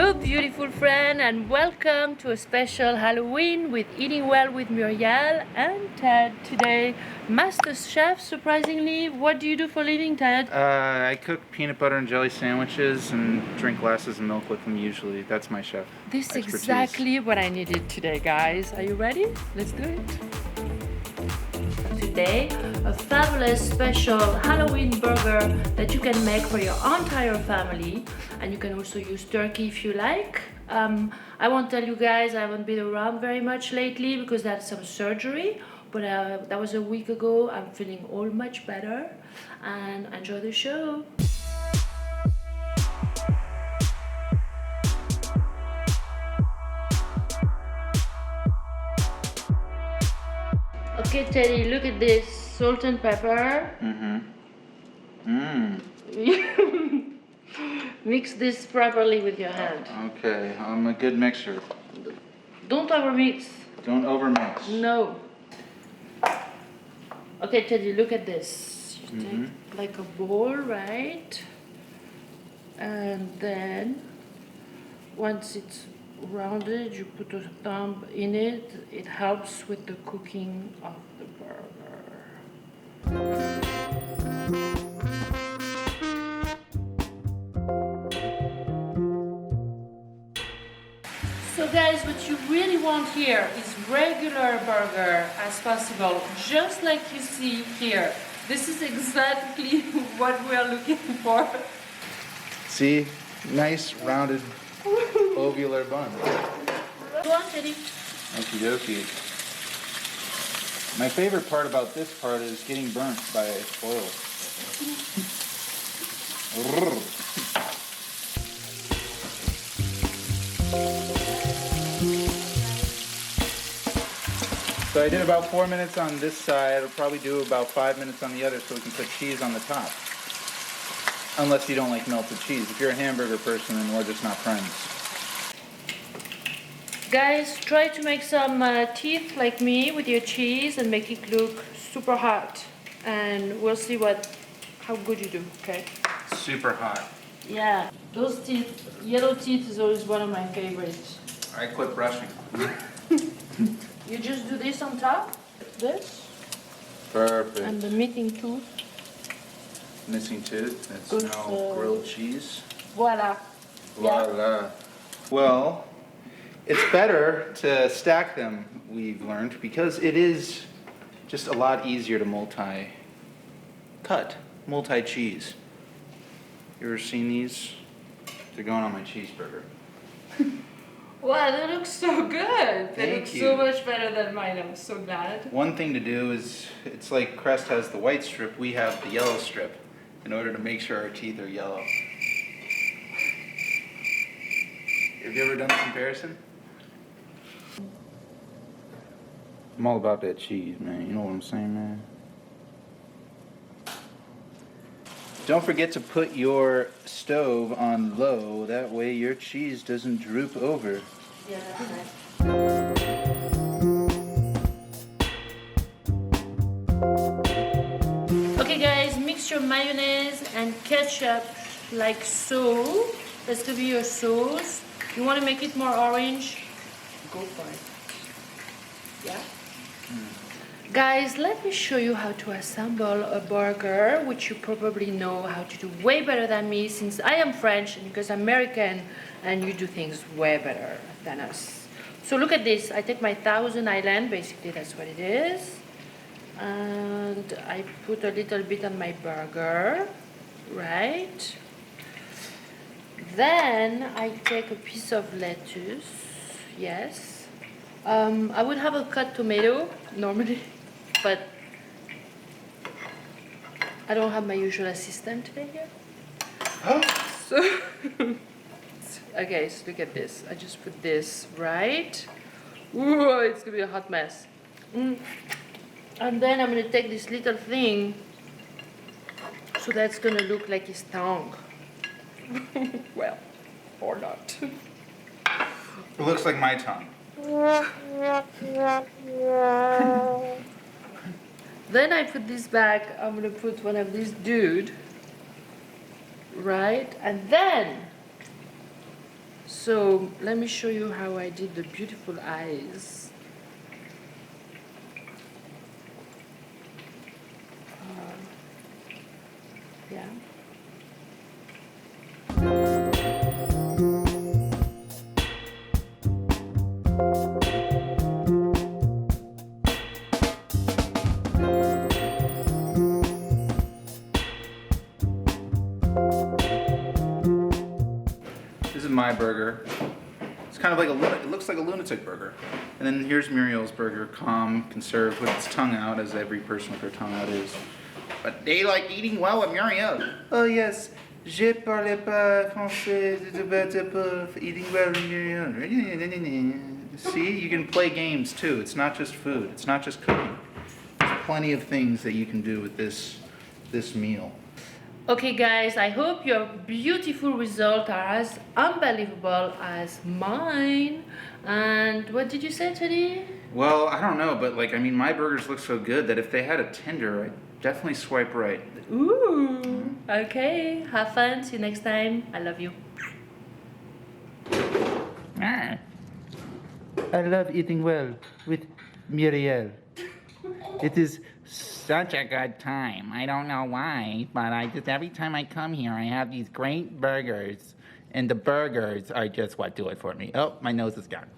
Hello beautiful friend and welcome to a special Halloween with Eating Well with Muriel and Ted. Today, Master Chef, surprisingly. What do you do for a living, Ted? I cook peanut butter and jelly sandwiches and drink glasses of milk with them usually. That's my chef This is expertise. exactly what I needed today, guys. Are you ready? Let's do it. Today, a fabulous special Halloween burger that you can make for your entire family, and you can also use turkey if you like. I won't tell you guys, I haven't been around very much lately because I had some surgery, but that was a week ago. I'm feeling all much better, and enjoy the show. Okay, Teddy, look at this. Salt and pepper. Mix this properly with your hand. Okay, I'm a good mixer. Don't overmix. Don't overmix. No. Okay, Teddy, look at this. You take like a bowl, right? And then once it's rounded, you put a thumb in it. It helps with the cooking of the burger. So guys, what you really want here is regular burger as possible, just like you see here. This is exactly what we are looking for. See? Nice, rounded, ovular bun. Go on, Teddy. Okie dokie. My favorite part about this part is getting burnt by oil. So I did about 4 minutes on this side. I'll probably do about 5 minutes on the other so we can put cheese on the top. Unless you don't like melted cheese. If you're a hamburger person, then we're just not friends. Guys, try to make some teeth like me with your cheese and make it look super hot. And we'll see how good you do, okay? Super hot. Yeah, those teeth, yellow teeth is always one of my favorites. I quit brushing. You just do this on top, this, Perfect. and the missing tooth. Missing tooth. That's Good, now grilled cheese. Voila. Voila. Well, it's better to stack them, we've learned, because it is just a lot easier to multi-cut, multi-cheese. You ever seen these? They're going on my cheeseburger. Wow, that looks so good. They Thank look you. so much better than mine. I'm so glad. One thing to do is, it's like Crest has the white strip, we have the yellow strip, in order to make sure our teeth are yellow. Have you ever done the comparison? I'm all about that cheese, man. You know what I'm saying, man? Don't forget to put your stove on low. That way your cheese doesn't droop over. Yeah, that's nice. Okay guys, mix your mayonnaise and ketchup like so. That's gonna be your sauce. You want to make it more orange? Go for it. Yeah? Guys, let me show you how to assemble a burger, which you probably know how to do way better than me since I am French and because I'm American and you do things way better than us. So look at this. I take my Thousand Island, basically that's what it is. And I put a little bit on my burger, right? Then I take a piece of lettuce, yes. I would have a cut tomato normally, but I don't have my usual assistant today here. So, okay, so look at this. I just put this, right? Whoa, it's gonna be a hot mess. And then I'm gonna take this little thing, so that's gonna look like his tongue. Well, or not. It looks like my tongue. Then I put this back. I'm gonna put one of these dude, right? And then So let me show you how I did the beautiful eyes. Yeah. This is my burger. It's kind of like it looks like a lunatic burger. And then here's Muriel's burger, calm, conserved, with its tongue out, as every person with their tongue out is. But they like eating well with Muriel. Oh yes, je parle pas français, eating well with Muriel. See, you can play games too. It's not just food. It's not just cooking. There's plenty of things that you can do with this meal. Okay guys, I hope your beautiful results are as unbelievable as mine. And what did you say, Teddy? Well, I don't know, but like, I mean, my burgers look so good that if they had a Tinder, I'd definitely swipe right. Ooh, okay. Have fun. See you next time. I love you. I love eating well with Muriel. It is such a good time. I don't know why, but every time I come here, I have these great burgers, and the burgers are just what do it for me. Oh, my nose is gone.